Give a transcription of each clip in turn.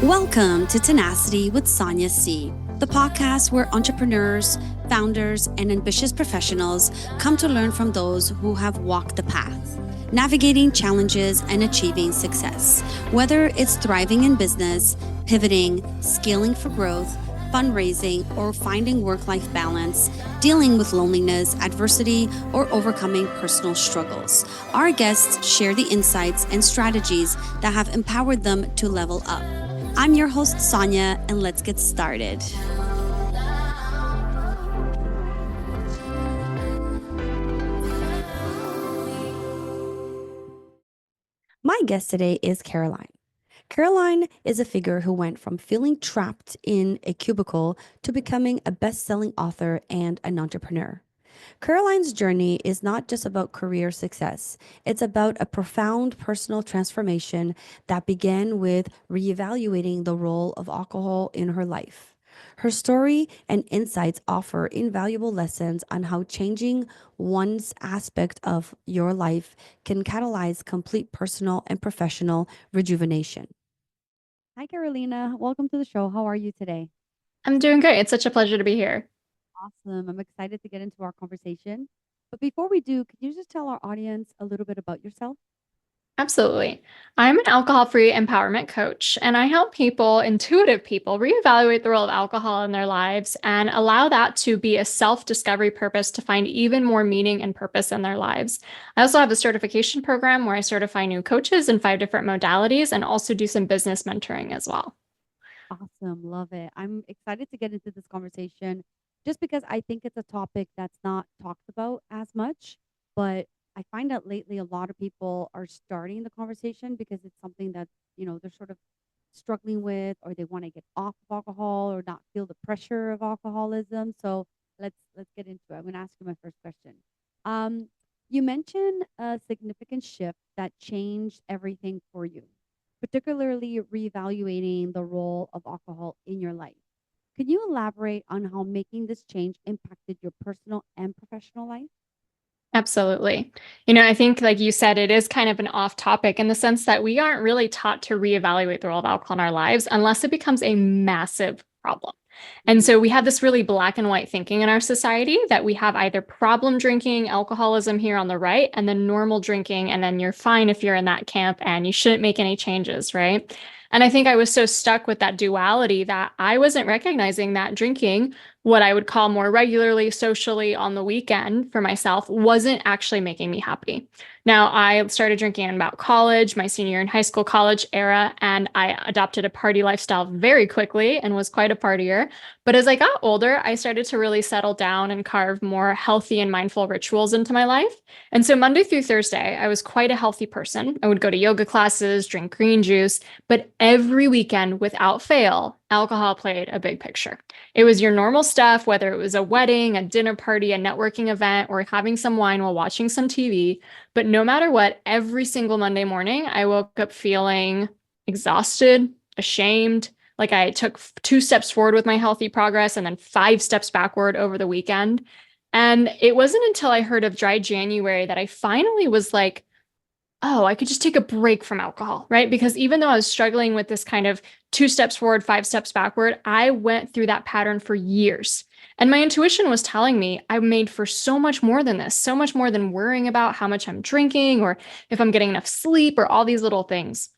Welcome to Tenacity with Sonia C, the podcast where entrepreneurs, founders, and ambitious professionals come to learn from those who have walked the path, navigating challenges and achieving success. Whether it's thriving in business, pivoting, scaling for growth, fundraising, or finding work-life balance, dealing with loneliness, adversity, or overcoming personal struggles. Our guests share the insights and strategies that have empowered them to level up. I'm your host, Sonia, and let's get started. My guest today is Karolina. Karolina is a figure who went from feeling trapped in a cubicle to becoming a best-selling author and an entrepreneur. Karolina's journey is not just about career success. It's about a profound personal transformation that began with reevaluating the role of alcohol in her life. Her story and insights offer invaluable lessons on how changing one's aspect of your life can catalyze complete personal and professional rejuvenation. Hi, Karolina. Welcome to the show. How are you today? I'm doing great. It's such a pleasure to be here. Awesome. I'm excited to get into our conversation. But before we do, could you just tell our audience a little bit about yourself? Absolutely. I'm an alcohol-free empowerment coach, and I help intuitive people, reevaluate the role of alcohol in their lives and allow that to be a self-discovery purpose to find even more meaning and purpose in their lives. I also have a certification program where I certify new coaches in 5 different modalities and also do some business mentoring as well. Awesome. Love it. I'm excited to get into this conversation just because I think it's a topic that's not talked about as much. But I find that lately a lot of people are starting the conversation because it's something that, they're sort of struggling with, or they want to get off of alcohol or not feel the pressure of alcoholism. So let's get into it. I'm going to ask you my first question. You mentioned a significant shift that changed everything for you, particularly reevaluating the role of alcohol in your life. Could you elaborate on how making this change impacted your personal and professional life? Absolutely. I think, like you said, it is kind of an off topic in the sense that we aren't really taught to reevaluate the role of alcohol in our lives unless it becomes a massive problem. And Mhm. so we have this really black and white thinking in our society that we have either problem drinking, alcoholism here on the right, and then normal drinking. And then you're fine if you're in that camp and you shouldn't make any changes, right? And I think I was so stuck with that duality that I wasn't recognizing that drinking, what I would call more regularly, socially on the weekend for myself, wasn't actually making me happy. Now, I started drinking in about college, my senior year in high school, college era, and I adopted a party lifestyle very quickly and was quite a partier. But as I got older, I started to really settle down and carve more healthy and mindful rituals into my life. And so Monday through Thursday, I was quite a healthy person. I would go to yoga classes, drink green juice, but every weekend, without fail, alcohol played a big picture. It was your normal stuff, whether it was a wedding, a dinner party, a networking event, or having some wine while watching some TV. But no matter what, every single Monday morning, I woke up feeling exhausted, ashamed, like I took 2 steps forward with my healthy progress and then 5 steps backward over the weekend. And it wasn't until I heard of dry January that I finally was like, oh, I could just take a break from alcohol, right? Because even though I was struggling with this kind of 2 steps forward, 5 steps backward, I went through that pattern for years. And my intuition was telling me I'm made for so much more than this, so much more than worrying about how much I'm drinking or if I'm getting enough sleep or all these little things.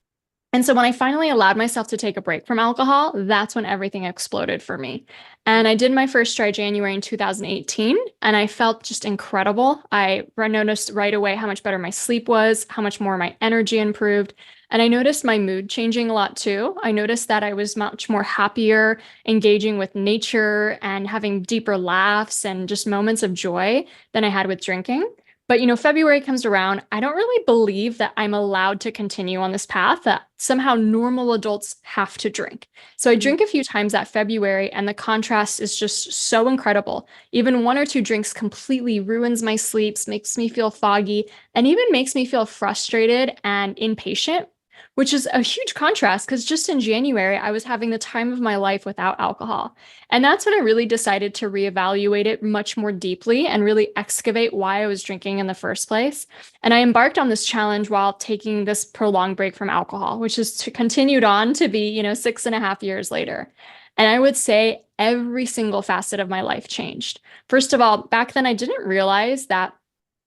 And so when I finally allowed myself to take a break from alcohol, that's when everything exploded for me. And I did my first dry January in 2018, and I felt just incredible. I noticed right away how much better my sleep was, how much more my energy improved. And I noticed my mood changing a lot too. I noticed that I was much more happier, engaging with nature and having deeper laughs and just moments of joy than I had with drinking. But February comes around. I don't really believe that I'm allowed to continue on this path, that somehow normal adults have to drink. So I Mhm. drink a few times that February, and the contrast is just so incredible. Even 1 or 2 drinks completely ruins my sleeps, makes me feel foggy, and even makes me feel frustrated and impatient. which is a huge contrast because just in January, I was having the time of my life without alcohol. And that's when I really decided to reevaluate it much more deeply and really excavate why I was drinking in the first place. And I embarked on this challenge while taking this prolonged break from alcohol, which is continued on to be, 6.5 years later. And I would say every single facet of my life changed. First of all, back then I didn't realize that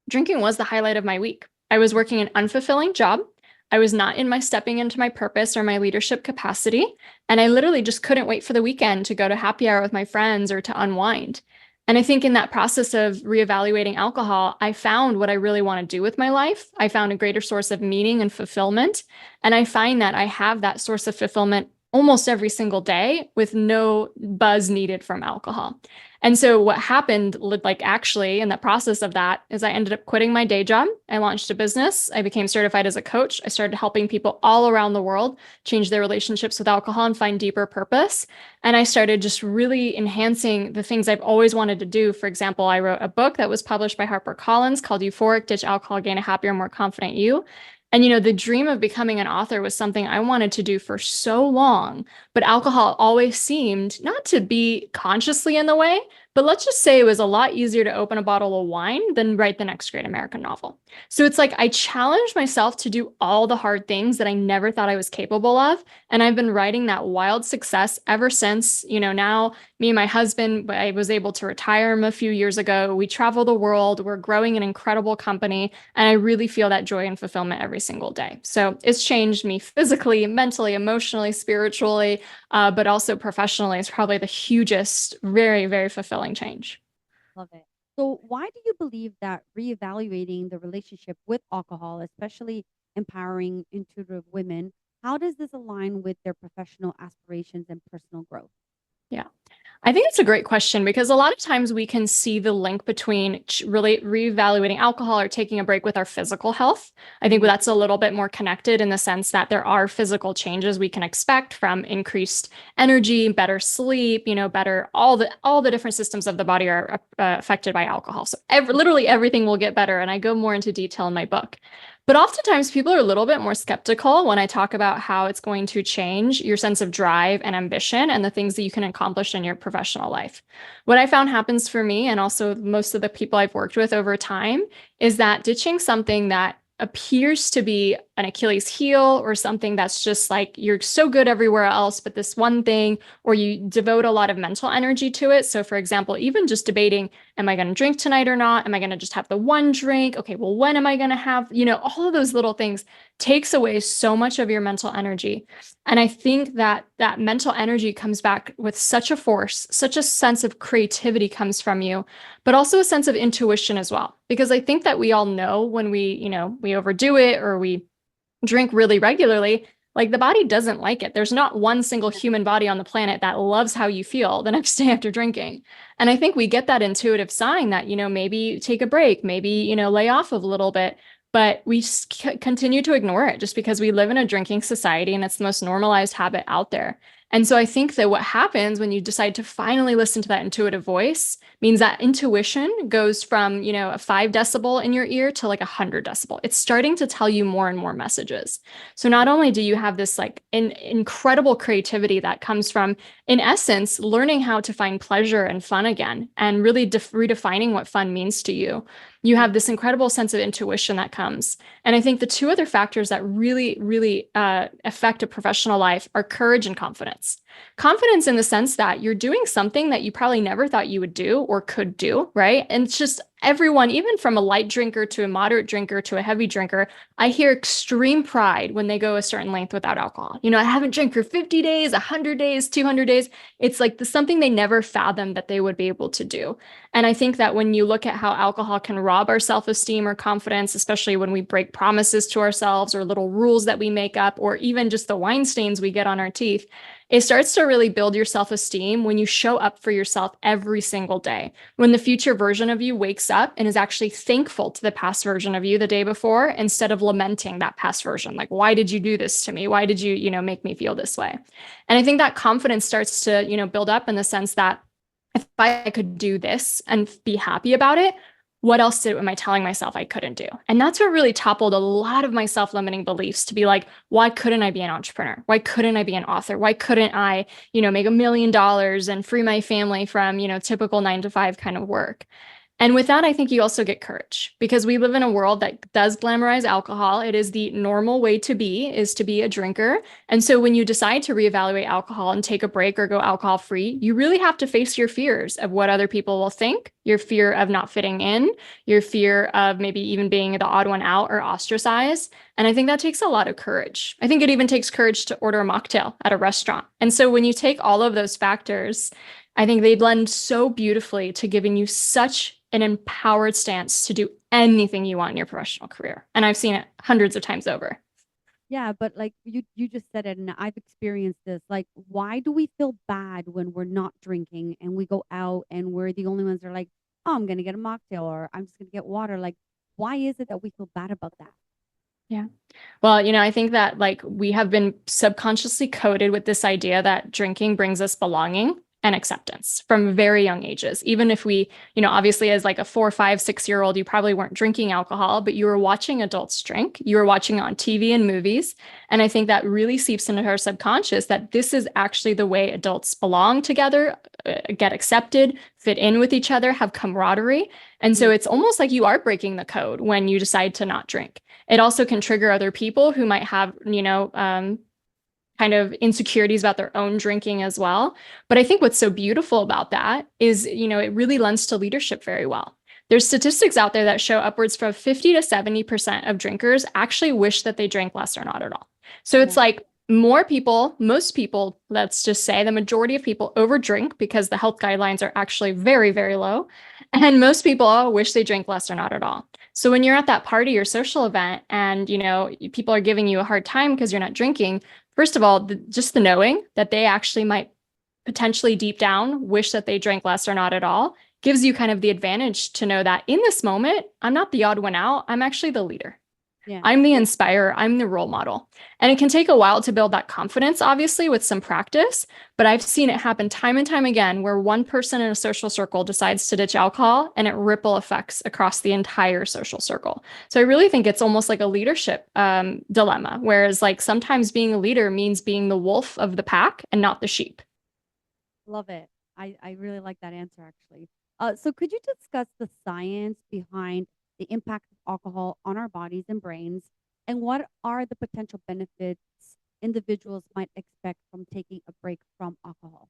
drinking was the highlight of my week. I was working an unfulfilling job. I was not in my stepping into my purpose or my leadership capacity. And I literally just couldn't wait for the weekend to go to happy hour with my friends or to unwind. And I think in that process of reevaluating alcohol, I found what I really want to do with my life. I found a greater source of meaning and fulfillment. And I find that I have that source of fulfillment almost every single day with no buzz needed from alcohol. And so what happened, like actually in the process of that, is I ended up quitting my day job. I launched a business. I became certified as a coach. I started helping people all around the world change their relationships with alcohol and find deeper purpose. And I started just really enhancing the things I've always wanted to do. For example, I wrote a book that was published by HarperCollins called Euphoric, Ditch Alcohol, Gain a Happier, More Confident You. And, the dream of becoming an author was something I wanted to do for so long, but alcohol always seemed not to be consciously in the way, but let's just say it was a lot easier to open a bottle of wine than write the next great American novel. So it's like I challenged myself to do all the hard things that I never thought I was capable of. And I've been writing that wild success ever since. Now me and my husband, I was able to retire him a few years ago. We travel the world. We're growing an incredible company. And I really feel that joy and fulfillment every single day. So it's changed me physically, mentally, emotionally, spiritually, but also professionally. It's probably the hugest, very, very fulfilling change. Love it. So, why do you believe that reevaluating the relationship with alcohol, especially empowering intuitive women, how does this align with their professional aspirations and personal growth? Yeah. I think it's a great question because a lot of times we can see the link between really reevaluating alcohol or taking a break with our physical health. I think Mhm. that's a little bit more connected in the sense that there are physical changes we can expect from increased energy, better sleep, better all the different systems of the body are affected by alcohol. So literally everything will get better, and I go more into detail in my book. But oftentimes people are a little bit more skeptical when I talk about how it's going to change your sense of drive and ambition and the things that you can accomplish in your professional life. What I found happens for me and also most of the people I've worked with over time is that ditching something that appears to be an Achilles heel or something that's just like you're so good everywhere else, but this one thing, or you devote a lot of mental energy to it. So, for example, even just debating, am I going to drink tonight or not? Am I going to just have the one drink? Okay, well, when am I going to have, all of those little things takes away so much of your mental energy. And I think that that mental energy comes back with such a force, such a sense of creativity comes from you, but also a sense of intuition as well. Because I think that we all know when we overdo it or we drink really regularly, like the body doesn't like it. There's not one single human body on the planet that loves how you feel the next day after drinking. And I think we get that intuitive sign that, maybe take a break, maybe, lay off a little bit, but we continue to ignore it just because we live in a drinking society and it's the most normalized habit out there. And so I think that what happens when you decide to finally listen to that intuitive voice means that intuition goes from, a 5 decibel in your ear to like 100 decibel. It's starting to tell you more and more messages. So not only do you have this like incredible creativity that comes from, in essence, learning how to find pleasure and fun again and really redefining what fun means to you. You have this incredible sense of intuition that comes. And I think the two other factors that really, really affect a professional life are courage and confidence. Confidence in the sense that you're doing something that you probably never thought you would do or could do, right? And it's just everyone, even from a light drinker to a moderate drinker to a heavy drinker, I hear extreme pride when they go a certain length without alcohol. I haven't drank for 50 days, 100 days, 200 days. It's like something they never fathomed that they would be able to do. And I think that when you look at how alcohol can rob our self-esteem or confidence, especially when we break promises to ourselves or little rules that we make up, or even just the wine stains we get on our teeth, it starts to really build your self-esteem when you show up for yourself every single day. When the future version of you wakes up and is actually thankful to the past version of you the day before, instead of lamenting that past version. Like, why did you do this to me? Why did you, make me feel this way? And I think that confidence starts to, build up in the sense that if I could do this and be happy about it, what else am I telling myself I couldn't do? And that's what really toppled a lot of my self-limiting beliefs to be like, why couldn't I be an entrepreneur? Why couldn't I be an author? Why couldn't I, make $1 million and free my family from, typical 9 to 5 kind of work? And with that, I think you also get courage because we live in a world that does glamorize alcohol. It is the normal way to be, is to be a drinker. And so when you decide to reevaluate alcohol and take a break or go alcohol free, you really have to face your fears of what other people will think, your fear of not fitting in, your fear of maybe even being the odd one out or ostracized. And I think that takes a lot of courage. I think it even takes courage to order a mocktail at a restaurant. And so when you take all of those factors, I think they blend so beautifully to giving you such an empowered stance to do anything you want in your professional career. And I've seen it hundreds of times over. Yeah, but like you just said it, and I've experienced this. Like, why do we feel bad when we're not drinking and we go out and we're the only ones that are like, oh, I'm gonna get a mocktail or I'm just gonna get water? Like, why is it that we feel bad about that? Yeah. Well, I think that like we have been subconsciously coded with this idea that drinking brings us belonging and acceptance from very young ages. Even if we, obviously as like a 4, 5, 6 year old, you probably weren't drinking alcohol, but you were watching adults drink. You were watching it on TV and movies. And I think that really seeps into our subconscious that this is actually the way adults belong together, get accepted, fit in with each other, have camaraderie. And so it's almost like you are breaking the code when you decide to not drink. It also can trigger other people who might have, kind of insecurities about their own drinking as well. But I think what's so beautiful about that is, it really lends to leadership very well. There's statistics out there that show upwards from 50 to 70% of drinkers actually wish that they drank less or not at all. So it's like more people, most people, let's just say the majority of people overdrink because the health guidelines are actually very, very low. And most people wish they drank less or not at all. So when you're at that party or social event and, people are giving you a hard time because you're not drinking, first of all, just the knowing that they actually might potentially deep down wish that they drank less or not at all gives you kind of the advantage to know that in this moment, I'm not the odd one out. I'm actually the leader. Yeah. I'm the inspirer. I'm the role model. And it can take a while to build that confidence, obviously, with some practice. But I've seen it happen time and time again where one person in a social circle decides to ditch alcohol and it ripple effects across the entire social circle. So I really think it's almost like a leadership dilemma, whereas like sometimes being a leader means being the wolf of the pack and not the sheep. Love it. I really like that answer actually. So could you discuss the science behind the impact of alcohol on our bodies and brains, and what are the potential benefits individuals might expect from taking a break from alcohol?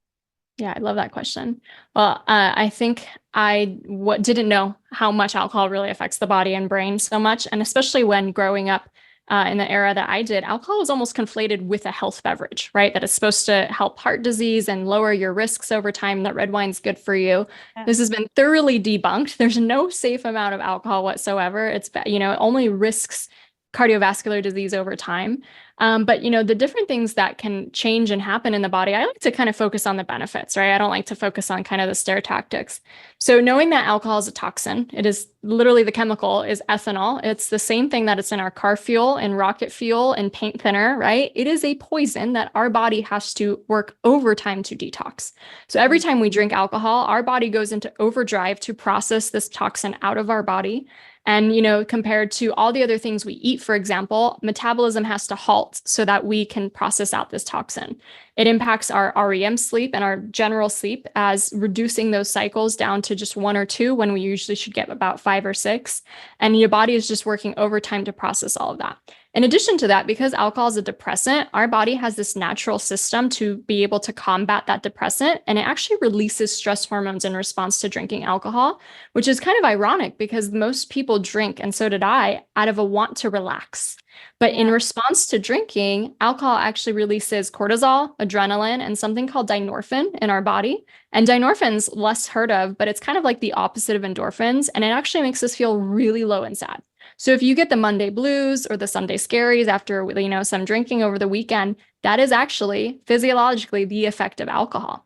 Yeah, I love that question. Well, I think didn't know how much alcohol really affects the body and brain so much, and especially when growing up in the era that I did, alcohol was almost conflated with a health beverage, right? That it's supposed to help heart disease and lower your risks over time. That red wine's good for you. Yeah. This has been thoroughly debunked. There's no safe amount of alcohol whatsoever. It's, it only risks cardiovascular disease over time. But the different things that can change and happen in the body, I like to kind of focus on the benefits, right? I don't like to focus on kind of the scare tactics. So knowing that alcohol is a toxin, it is literally the chemical is ethanol. It's the same thing that it's in our car fuel and rocket fuel and paint thinner, right? It is a poison that our body has to work overtime to detox. So every time we drink alcohol, our body goes into overdrive to process this toxin out of our body. And, compared to all the other things we eat, for example, metabolism has to halt so that we can process out this toxin. It impacts our REM sleep and our general sleep as reducing those cycles down to just 1 or 2 when we usually should get about 5 or 6. And your body is just working overtime to process all of that. In addition to that, because alcohol is a depressant, our body has this natural system to be able to combat that depressant, and it actually releases stress hormones in response to drinking alcohol, which is kind of ironic because most people drink, and so did I, out of a want to relax. But in response to drinking, alcohol actually releases cortisol, adrenaline, and something called dynorphin in our body. And dynorphin's less heard of, but it's kind of like the opposite of endorphins, and it actually makes us feel really low and sad. So if you get the Monday blues or the Sunday scaries after, some drinking over the weekend, that is actually physiologically the effect of alcohol.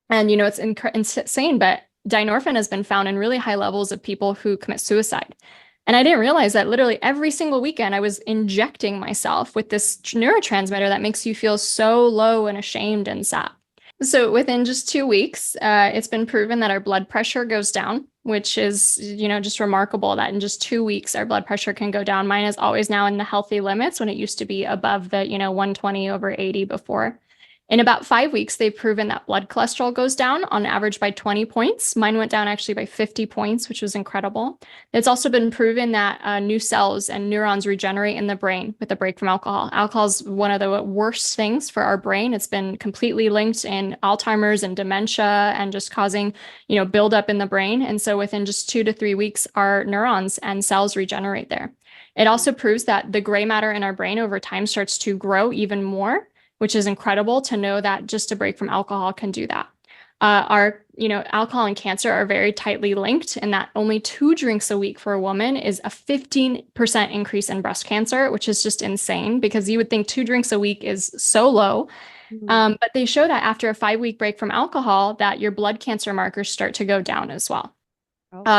And, it's insane, but dynorphin has been found in really high levels of people who commit suicide. And I didn't realize that literally every single weekend I was injecting myself with this neurotransmitter that makes you feel so low and ashamed and sad. So within just 2 weeks, it's been proven that our blood pressure goes down. which is, just remarkable that in just 2 weeks, our blood pressure can go down. Mine is always now in the healthy limits when it used to be above the, 120 over 80 before. In about 5 weeks, they've proven that blood cholesterol goes down on average by 20 points. Mine went down actually by 50 points, which was incredible. It's also been proven that new cells and neurons regenerate in the brain with a break from alcohol. Alcohol is one of the worst things for our brain. It's been completely linked in Alzheimer's and dementia and just causing, buildup in the brain. And so within just 2 to 3 weeks, our neurons and cells regenerate there. It also proves that the gray matter in our brain over time starts to grow even more, which is incredible to know that just a break from alcohol can do that. Alcohol and cancer are very tightly linked, and that only 2 drinks a week for a woman is a 15% increase in breast cancer, which is just insane because you would think 2 drinks a week is so low. But they show that after a 5-week break from alcohol, that your blood cancer markers start to go down as well.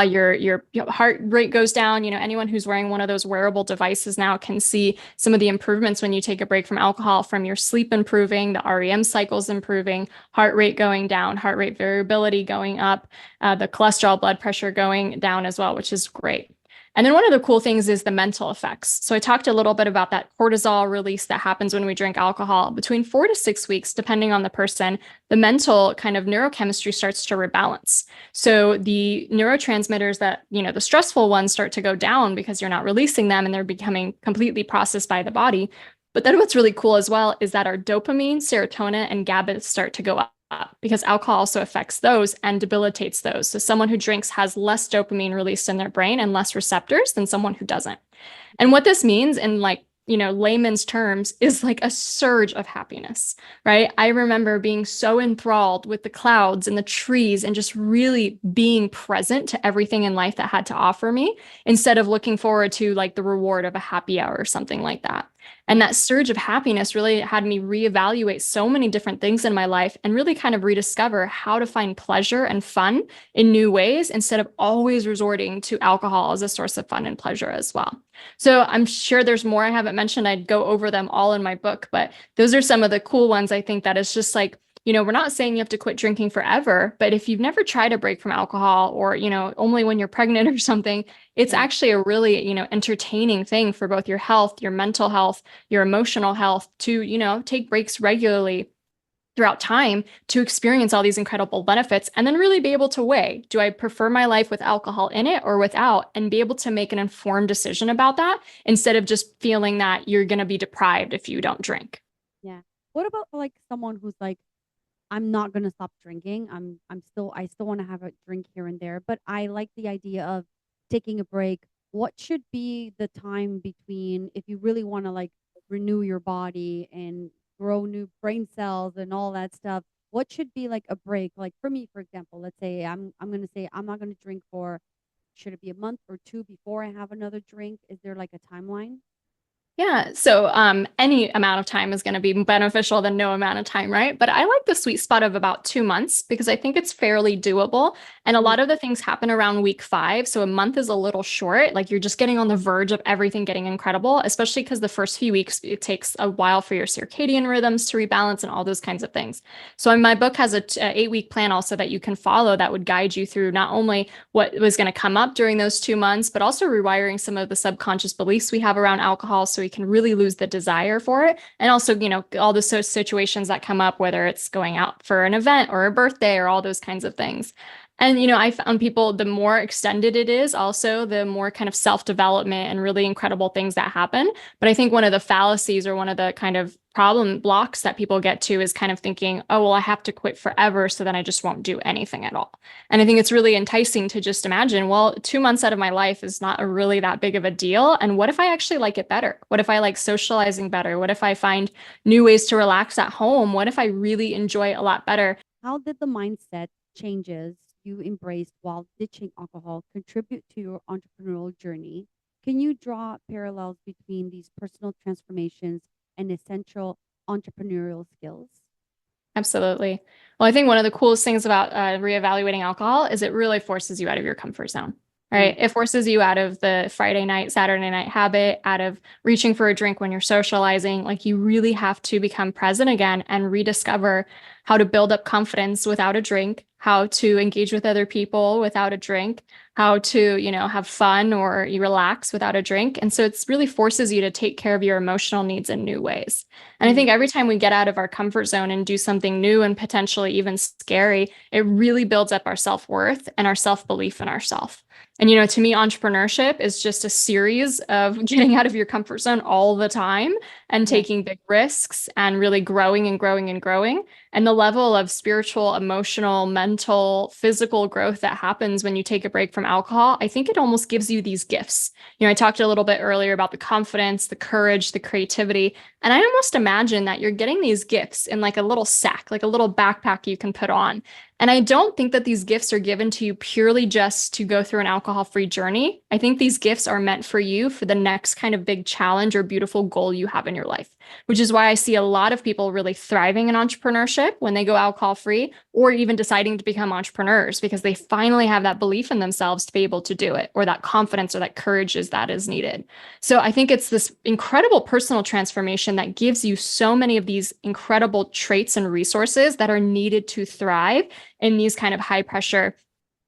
Your heart rate goes down. Anyone who's wearing one of those wearable devices now can see some of the improvements when you take a break from alcohol, from your sleep improving, the REM cycles improving, heart rate going down, heart rate variability going up, the cholesterol, blood pressure going down as well, which is great. And then one of the cool things is the mental effects. So I talked a little bit about that cortisol release that happens when we drink alcohol. Between 4 to 6 weeks, depending on the person, the mental kind of neurochemistry starts to rebalance. So the neurotransmitters that, the stressful ones start to go down because you're not releasing them and they're becoming completely processed by the body. But then what's really cool as well is that our dopamine, serotonin, and GABA start to go up because alcohol also affects those and debilitates those. So someone who drinks has less dopamine released in their brain and less receptors than someone who doesn't. And what this means in layman's terms is like a surge of happiness, right? I remember being so enthralled with the clouds and the trees and just really being present to everything in life that had to offer me instead of looking forward to like the reward of a happy hour or something like that. And that surge of happiness really had me reevaluate so many different things in my life and really kind of rediscover how to find pleasure and fun in new ways instead of always resorting to alcohol as a source of fun and pleasure as well. So I'm sure there's more I haven't mentioned. I'd go over them all in my book, but those are some of the cool ones. I think that is just like, we're not saying you have to quit drinking forever, but if you've never tried a break from alcohol or, only when you're pregnant or something, it's actually a really, entertaining thing for both your health, your mental health, your emotional health to, take breaks regularly throughout time to experience all these incredible benefits and then really be able to weigh, do I prefer my life with alcohol in it or without, and be able to make an informed decision about that instead of just feeling that you're going to be deprived if you don't drink. Yeah. What about like someone who's like, I'm not gonna stop drinking. I still want to have a drink here and there, but I like the idea of taking a break. What should be the time between if you really want to like renew your body and grow new brain cells and all that stuff? What should be like a break? Like for me, for example, let's say I'm gonna say I'm not gonna drink for, should it be a month or two before I have another drink? Is there like a timeline? Yeah, so any amount of time is going to be beneficial than no amount of time, right? But I like the sweet spot of about 2 months because I think it's fairly doable. And a lot of the things happen around week 5. So a month is a little short. Like you're just getting on the verge of everything getting incredible, especially because the first few weeks, it takes a while for your circadian rhythms to rebalance and all those kinds of things. So my book has a 8-week plan also that you can follow that would guide you through not only what was going to come up during those 2 months, but also rewiring some of the subconscious beliefs we have around alcohol so we can really lose the desire for it. And also, all the situations that come up, whether it's going out for an event or a birthday or all those kinds of things. And, I found people, the more extended it is, also the more kind of self-development and really incredible things that happen. But I think one of the fallacies or one of the kind of problem blocks that people get to is kind of thinking, oh, well, I have to quit forever, so then I just won't do anything at all. And I think it's really enticing to just imagine, well, 2 months out of my life is not a really that big of a deal. And what if I actually like it better? What if I like socializing better? What if I find new ways to relax at home? What if I really enjoy it a lot better? How did the mindset changes you embraced while ditching alcohol contribute to your entrepreneurial journey? Can you draw parallels between these personal transformations and essential entrepreneurial skills? Absolutely. Well, I think one of the coolest things about reevaluating alcohol is it really forces you out of your comfort zone, right? It forces you out of the Friday night, Saturday night habit, out of reaching for a drink when you're socializing. Like you really have to become present again and rediscover how to build up confidence without a drink, how to engage with other people without a drink, how to, have fun or you relax without a drink. And so it's really forces you to take care of your emotional needs in new ways. And I Mm, think every time we get out of our comfort zone and do something new and potentially even scary, it really builds up our self-worth and our self-belief in ourselves. And, to me, entrepreneurship is just a series of getting out of your comfort zone all the time and yeah. taking big risks and really growing and growing and growing. And the level of spiritual, emotional, mental, physical growth that happens when you take a break from alcohol, I think it almost gives you these gifts. I talked a little bit earlier about the confidence, the courage, the creativity. And I almost imagine that you're getting these gifts in like a little sack, like a little backpack you can put on. And I don't think that these gifts are given to you purely just to go through an alcohol-free journey. I think these gifts are meant for you for the next kind of big challenge or beautiful goal you have in your life, which is why I see a lot of people really thriving in entrepreneurship when they go alcohol-free or even deciding to become entrepreneurs because they finally have that belief in themselves to be able to do it, or that confidence or that courage that is needed. So I think it's this incredible personal transformation that gives you so many of these incredible traits and resources that are needed to thrive in these kind of high pressure,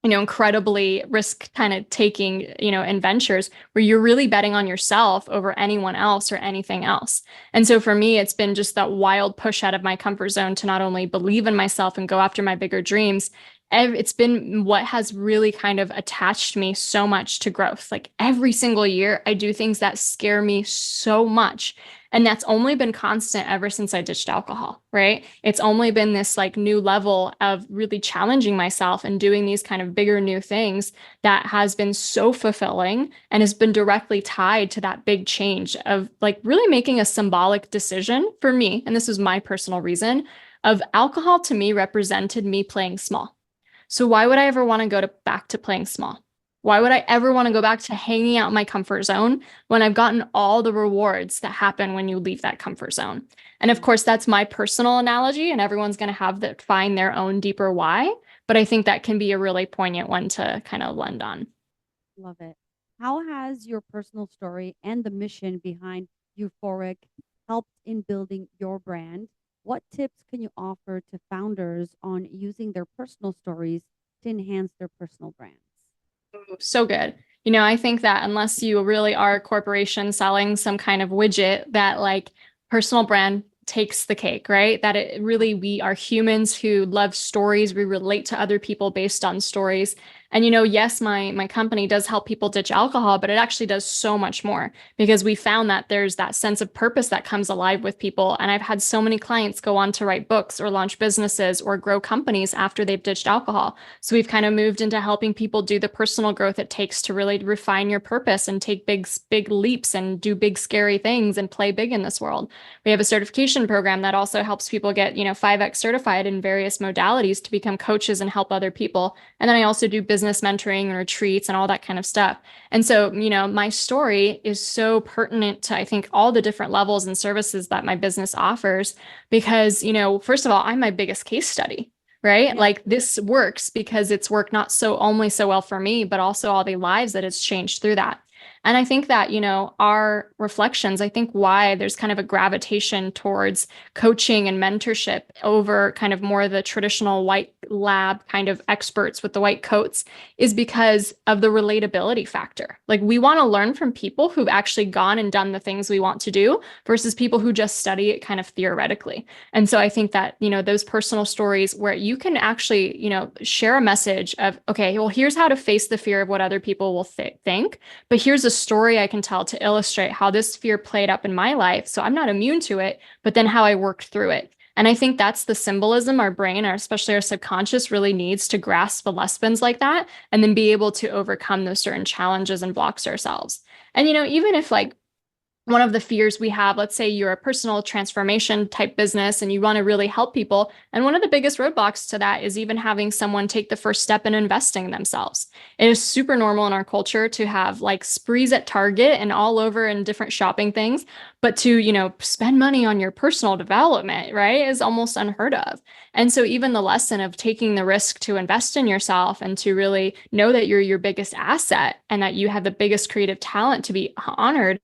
incredibly risk kind of taking, adventures where you're really betting on yourself over anyone else or anything else. And so for me, it's been just that wild push out of my comfort zone to not only believe in myself and go after my bigger dreams. It's been what has really kind of attached me so much to growth. Like every single year, I do things that scare me so much. And that's only been constant ever since I ditched alcohol, right? It's only been this like new level of really challenging myself and doing these kind of bigger new things that has been so fulfilling and has been directly tied to that big change of like really making a symbolic decision for me. And this was my personal reason of alcohol to me represented me playing small. So why would I ever want to go back to playing small? Why would I ever want to go back to hanging out in my comfort zone when I've gotten all the rewards that happen when you leave that comfort zone? And of course, that's my personal analogy, and everyone's going to have that find their own deeper why. But I think that can be a really poignant one to kind of lend on. Love it. How has your personal story and the mission behind Euphoric helped in building your brand? What tips can you offer to founders on using their personal stories to enhance their personal brands? So good. I think that unless you really are a corporation selling some kind of widget, that like personal brand takes the cake, right? That it really, we are humans who love stories. We relate to other people based on stories. And yes, my company does help people ditch alcohol, but it actually does so much more because we found that there's that sense of purpose that comes alive with people. And I've had so many clients go on to write books or launch businesses or grow companies after they've ditched alcohol. So we've kind of moved into helping people do the personal growth it takes to really refine your purpose and take big leaps and do big scary things and play big in this world. We have a certification program that also helps people get, 5X certified in various modalities to become coaches and help other people. And then I also do business mentoring and retreats and all that kind of stuff. And so, my story is so pertinent to, I think, all the different levels and services that my business offers because, first of all, I'm my biggest case study. Right? Yeah. Like this works because it's worked not so only so well for me, but also all the lives that it's changed through that. And I think that, our reflections, I think why there's kind of a gravitation towards coaching and mentorship over kind of more the traditional white lab kind of experts with the white coats is because of the relatability factor. Like we want to learn from people who've actually gone and done the things we want to do versus people who just study it kind of theoretically. And so I think that, those personal stories where you can actually, share a message of, okay, well, here's how to face the fear of what other people will think, but here's a story I can tell to illustrate how this fear played up in my life. So I'm not immune to it, but then how I worked through it. And I think that's the symbolism our brain, or especially our subconscious, really needs to grasp the lessons like that and then be able to overcome those certain challenges and blocks ourselves. And, even if like one of the fears we have, let's say you're a personal transformation type business and you want to really help people. And one of the biggest roadblocks to that is even having someone take the first step in investing in themselves. It is super normal in our culture to have like sprees at Target and all over in different shopping things, but to, spend money on your personal development, right, is almost unheard of. And so even the lesson of taking the risk to invest in yourself and to really know that you're your biggest asset and that you have the biggest creative talent to be honored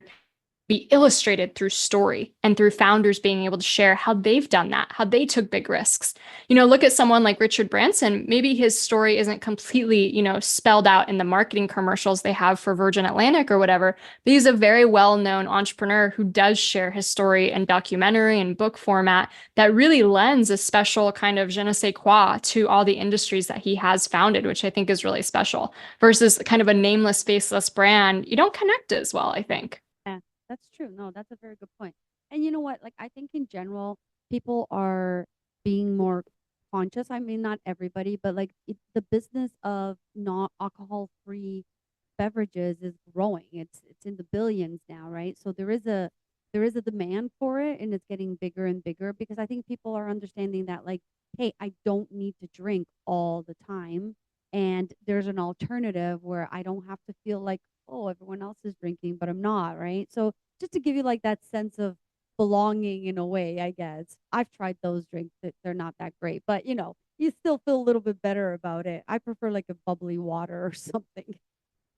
be illustrated through story and through founders being able to share how they've done that, how they took big risks. Look at someone like Richard Branson. Maybe his story isn't completely, spelled out in the marketing commercials they have for Virgin Atlantic or whatever, but he's a very well-known entrepreneur who does share his story in documentary and book format that really lends a special kind of je ne sais quoi to all the industries that he has founded, which I think is really special versus kind of a nameless, faceless brand. You don't connect as well, I think. Yeah, that's true. No, that's a very good point. And you know what? Like, I think in general, people are being more conscious. I mean, not everybody, but like the business of not alcohol free beverages is growing. It's in the billions now, right? So there is a demand for it, and it's getting bigger and bigger because I think people are understanding that, like, hey, I don't need to drink all the time, and there's an alternative where I don't have to feel like, oh, everyone else is drinking, but I'm not, right? So just to give you like that sense of belonging in a way, I guess. I've tried those drinks that they're not that great, but you still feel a little bit better about it. I prefer like a bubbly water or something.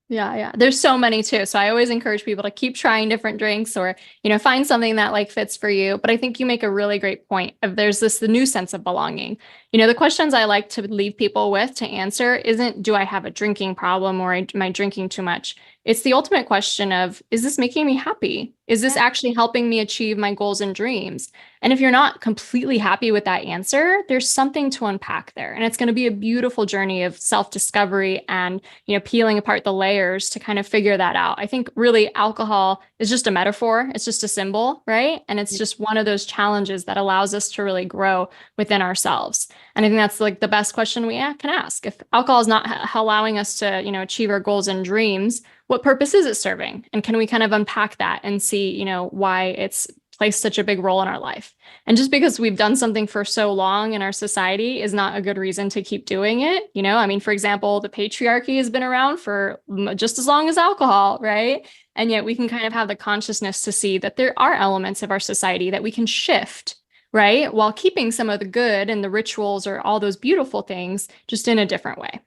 Yeah, yeah. There's so many too. So I always encourage people to keep trying different drinks or, find something that like fits for you. But I think you make a really great point of there's the new sense of belonging. The questions I like to leave people with to answer isn't do I have a drinking problem or am I drinking too much? It's the ultimate question of is this making me happy? Is this Yeah. actually helping me achieve my goals and dreams? And if you're not completely happy with that answer, there's something to unpack there. And it's going to be a beautiful journey of self-discovery and peeling apart the layers to kind of figure that out. I think really alcohol is just a metaphor. It's just a symbol, right? And it's Yeah. just one of those challenges that allows us to really grow within ourselves. And I think that's like the best question we can ask. If alcohol is not allowing us to, achieve our goals and dreams, what purpose is it serving? And can we kind of unpack that and see, why it's placed such a big role in our life? And just because we've done something for so long in our society is not a good reason to keep doing it. I mean, for example, the patriarchy has been around for just as long as alcohol, right? And yet we can kind of have the consciousness to see that there are elements of our society that we can shift, right? While keeping some of the good and the rituals or all those beautiful things just in a different way.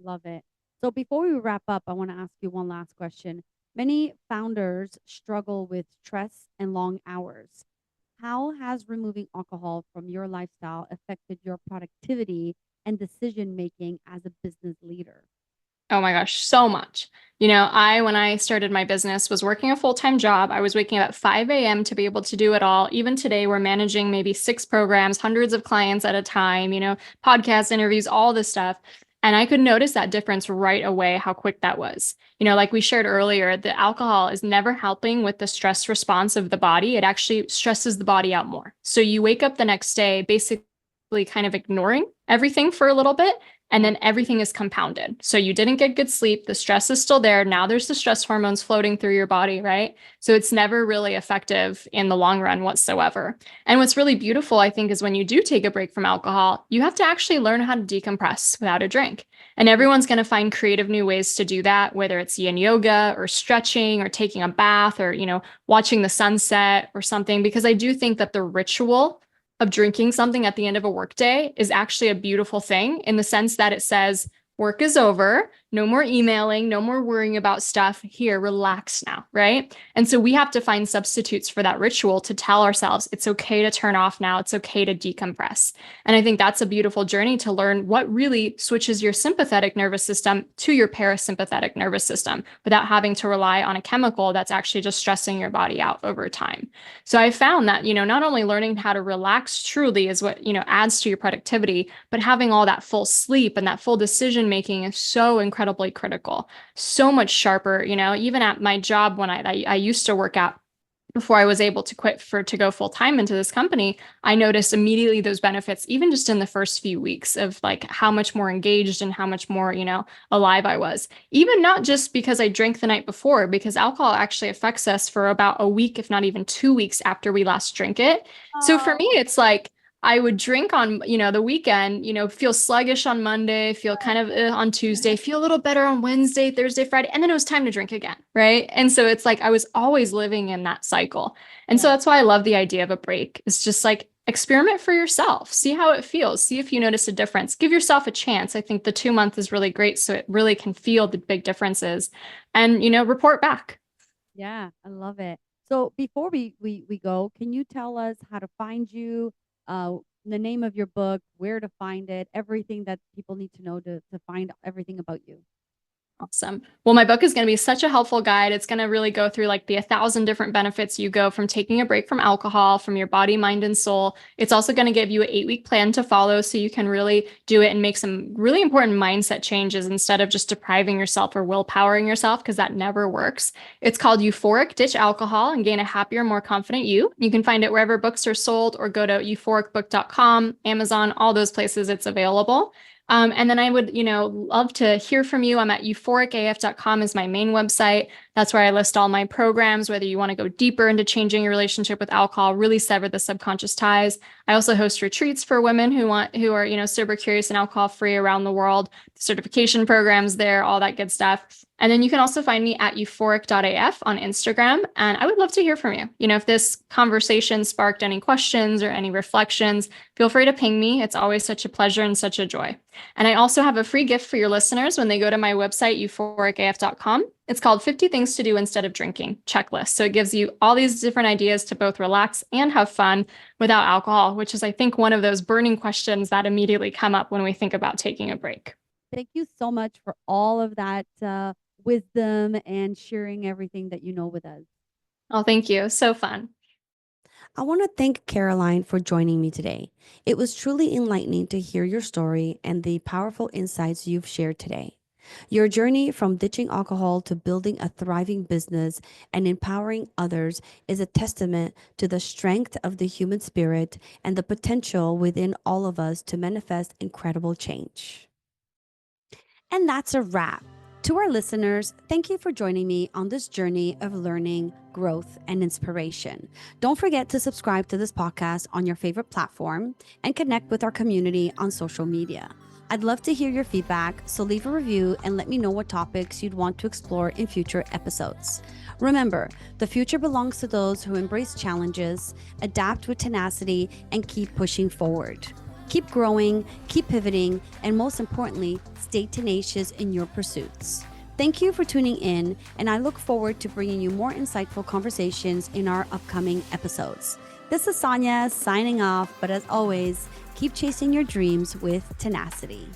Love it. So before we wrap up, I want to ask you one last question. Many founders struggle with stress and long hours. How has removing alcohol from your lifestyle affected your productivity and decision making as a business leader? Oh my gosh, so much. When I started my business, was working a full-time job. I was waking up at 5 a.m. to be able to do it all. Even today, we're managing maybe 6 programs, hundreds of clients at a time, podcast interviews, all this stuff. And I could notice that difference right away, how quick that was. Like we shared earlier, the alcohol is never helping with the stress response of the body. It actually stresses the body out more. So you wake up the next day basically kind of ignoring everything for a little bit, and Yeah. then everything is compounded. So you didn't get good sleep. The stress is still there. Now there's the stress hormones floating through your body, right? So it's never really effective in the long run whatsoever. And what's really beautiful, I think, is when you do take a break from alcohol, you have to actually learn how to decompress without a drink. And Yeah. everyone's going to find creative new ways to do that, whether it's yin yoga or stretching or taking a bath or, watching the sunset or something, because I do think that the ritual of drinking something at the end of a workday is actually a beautiful thing in the sense that it says, work is over, no more emailing, no more worrying about stuff. Here, relax now, right? And so we have to find substitutes for that ritual to tell ourselves it's okay to turn off now, it's okay to decompress. And I think that's a beautiful journey to learn what really switches your sympathetic nervous system to your parasympathetic nervous system without having to rely on a chemical that's actually just stressing your body out over time. So I found that, not only learning how to relax truly is what, adds to your productivity, but having all that full sleep and that full decision making is so incredibly critical. So much sharper, even at my job when I used to work at before I was able to quit to go full time into this company, I noticed immediately those benefits, even just in the first few weeks of like how much more engaged and how much more, alive I was. Even not just because I drank the night before, because alcohol actually affects us for about a week, if not even 2 weeks after we last drink it. So for me, Oh, it's like, I would drink on, the weekend, feel sluggish on Monday, feel kind of on Tuesday, feel a little better on Wednesday, Thursday, Friday, and then it was time to drink again, right? And so it's like I was always living in that cycle. And so yeah. that's why I love the idea of a break. It's just like experiment for yourself, see how it feels, see if you notice a difference, give yourself a chance. I think the 2 month is really great. So it really can feel the big differences and, report back. Yeah, I love it. So before we go, can you tell us how to find you, the name of your book, where to find it, everything that people need to know to find everything about you? Awesome. Well, my book is going to be such a helpful guide. It's going to really go through like the 1,000 different benefits you go from taking a break from alcohol, from your body, mind, and soul. It's also going to give you an 8-week plan to follow so you can really do it and make some really important mindset changes instead of just depriving yourself or willpowering yourself, because that never works. It's called Euphoric: Ditch Alcohol and Gain a Happier, More Confident You. You can find it wherever books are sold or go to euphoricbook.com, Amazon, all those places it's available. And then I would, love to hear from you. I'm at euphoricaf.com is my main website. That's where I list all my programs, whether you want to go deeper into changing your relationship with alcohol, really sever the subconscious ties. I also host retreats for women who are, sober curious and alcohol free around the world, certification programs there, all that good stuff. And then you can also find me at euphoric.af on Instagram. And I would love to hear from you. If this conversation sparked any questions or any reflections, feel free to ping me. It's always such a pleasure and such a joy. And I also have a free gift for your listeners when they go to my website, euphoricaf.com. It's called 50 Things to Do Instead of Drinking checklist. So it gives you all these different ideas to both relax and have fun without alcohol, which is, I think, one of those burning questions that immediately come up when we think about taking a break. Thank you so much for all of that wisdom and sharing everything that you know with us. Oh, thank you. So fun. I want to thank Caroline for joining me today. It was truly enlightening to hear your story and the powerful insights you've shared today. Your journey from ditching alcohol to building a thriving business and empowering others is a testament to the strength of the human spirit and the potential within all of us to manifest incredible change. And that's a wrap. To our listeners, thank you for joining me on this journey of learning, growth, and inspiration. Don't forget to subscribe to this podcast on your favorite platform and connect with our community on social media. I'd love to hear your feedback, so leave a review and let me know what topics you'd want to explore in future episodes. Remember, the future belongs to those who embrace challenges, adapt with tenacity, and keep pushing forward. Keep growing, keep pivoting, and most importantly, stay tenacious in your pursuits. Thank you for tuning in, and I look forward to bringing you more insightful conversations in our upcoming episodes. This is Sonia signing off, but as always, keep chasing your dreams with tenacity.